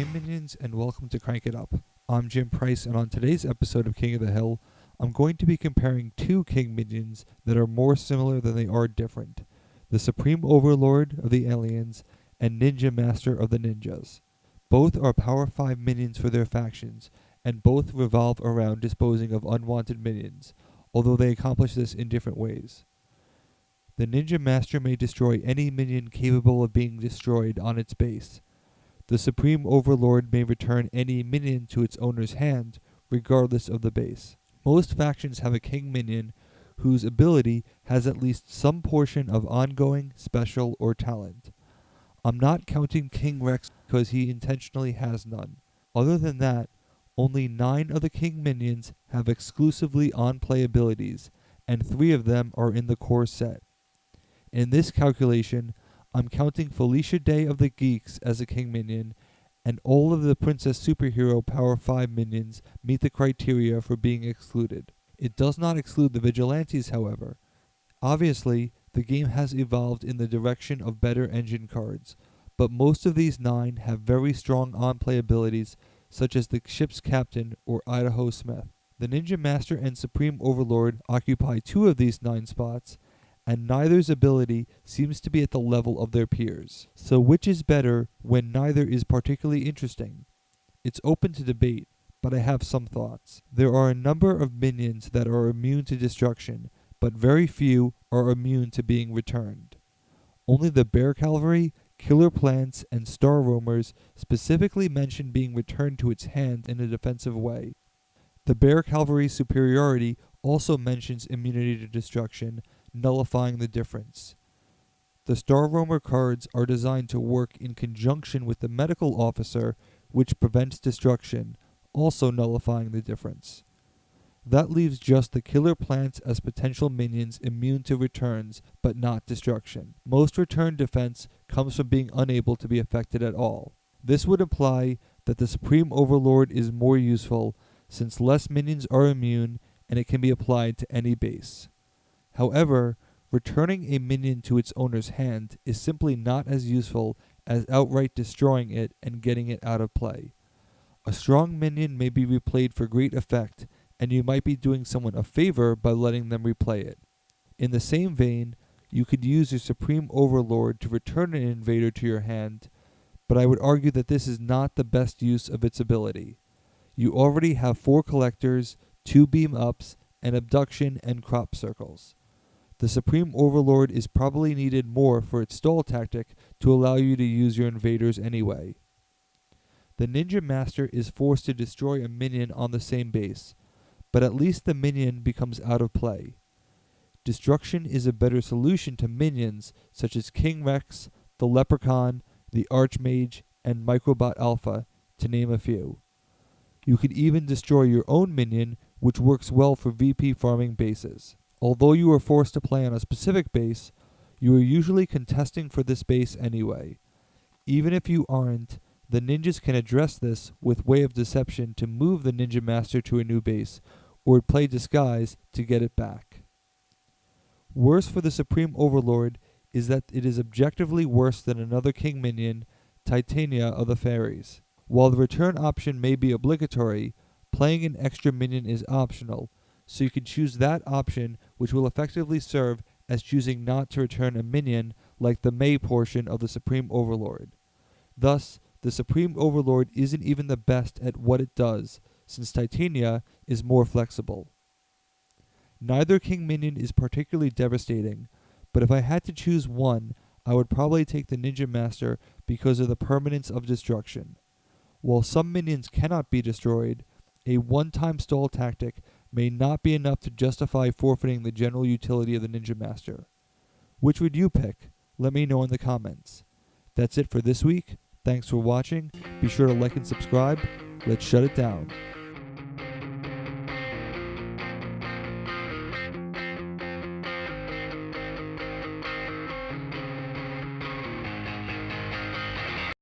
Hey minions, and welcome to Crank It Up. I'm Jim Price, and on today's episode of King of the Hill, I'm going to be comparing two king minions that are more similar than they are different. The Supreme Overlord of the aliens and Ninja Master of the ninjas. Both are Power 5 minions for their factions, and both revolve around disposing of unwanted minions, although they accomplish this in different ways. The Ninja Master may destroy any minion capable of being destroyed on its base. The Supreme Overlord may return any minion to its owner's hand, regardless of the base. Most factions have a king minion whose ability has at least some portion of ongoing, special, or talent. I'm not counting King Rex because he intentionally has none. Other than that, only 9 of the king minions have exclusively on-play abilities, and 3 of them are in the core set. In this calculation, I'm counting Felicia Day of the Geeks as a king minion, and all of the Princess Superhero Power 5 minions meet the criteria for being excluded. It does not exclude the Vigilantes, however. Obviously, the game has evolved in the direction of better engine cards, but most of these 9 have very strong on-play abilities, such as the ship's captain or Idaho Smith. The Ninja Master and Supreme Overlord occupy 2 of these 9 spots, and neither's ability seems to be at the level of their peers. So which is better when neither is particularly interesting? It's open to debate, but I have some thoughts. There are a number of minions that are immune to destruction, but very few are immune to being returned. Only the Bear Cavalry, Killer Plants, and Star Roamers specifically mention being returned to its hand in a defensive way. The Bear Cavalry's superiority also mentions immunity to destruction, nullifying the difference. The Star Roamer cards are designed to work in conjunction with the Medical Officer, which prevents destruction, also nullifying the difference. That leaves just the Killer Plants as potential minions immune to returns, but not destruction. Most return defense comes from being unable to be affected at all. This would imply that the Supreme Overlord is more useful, since less minions are immune and it can be applied to any base. However, returning a minion to its owner's hand is simply not as useful as outright destroying it and getting it out of play. A strong minion may be replayed for great effect, and you might be doing someone a favor by letting them replay it. In the same vein, you could use your Supreme Overlord to return an invader to your hand, but I would argue that this is not the best use of its ability. You already have 4 collectors, 2 beam ups, and abduction and crop circles. The Supreme Overlord is probably needed more for its stall tactic to allow you to use your invaders anyway. The Ninja Master is forced to destroy a minion on the same base, but at least the minion becomes out of play. Destruction is a better solution to minions such as King Rex, the Leprechaun, the Archmage, and Microbot Alpha, to name a few. You could even destroy your own minion, which works well for VP farming bases. Although you are forced to play on a specific base, you are usually contesting for this base anyway. Even if you aren't, the ninjas can address this with Way of Deception to move the Ninja Master to a new base, or play Disguise to get it back. Worse for the Supreme Overlord is that it is objectively worse than another king minion, Titania of the Fairies. While the return option may be obligatory, playing an extra minion is optional, so you can choose that option, which will effectively serve as choosing not to return a minion like the May portion of the Supreme Overlord. Thus, the Supreme Overlord isn't even the best at what it does, since Titania is more flexible. Neither king minion is particularly devastating, but if I had to choose one, I would probably take the Ninja Master because of the permanence of destruction. While some minions cannot be destroyed, a one-time stall tactic may not be enough to justify forfeiting the general utility of the Ninja Master. Which would you pick? Let me know in the comments. That's it for this week. Thanks for watching. Be sure to like and subscribe. Let's shut it down.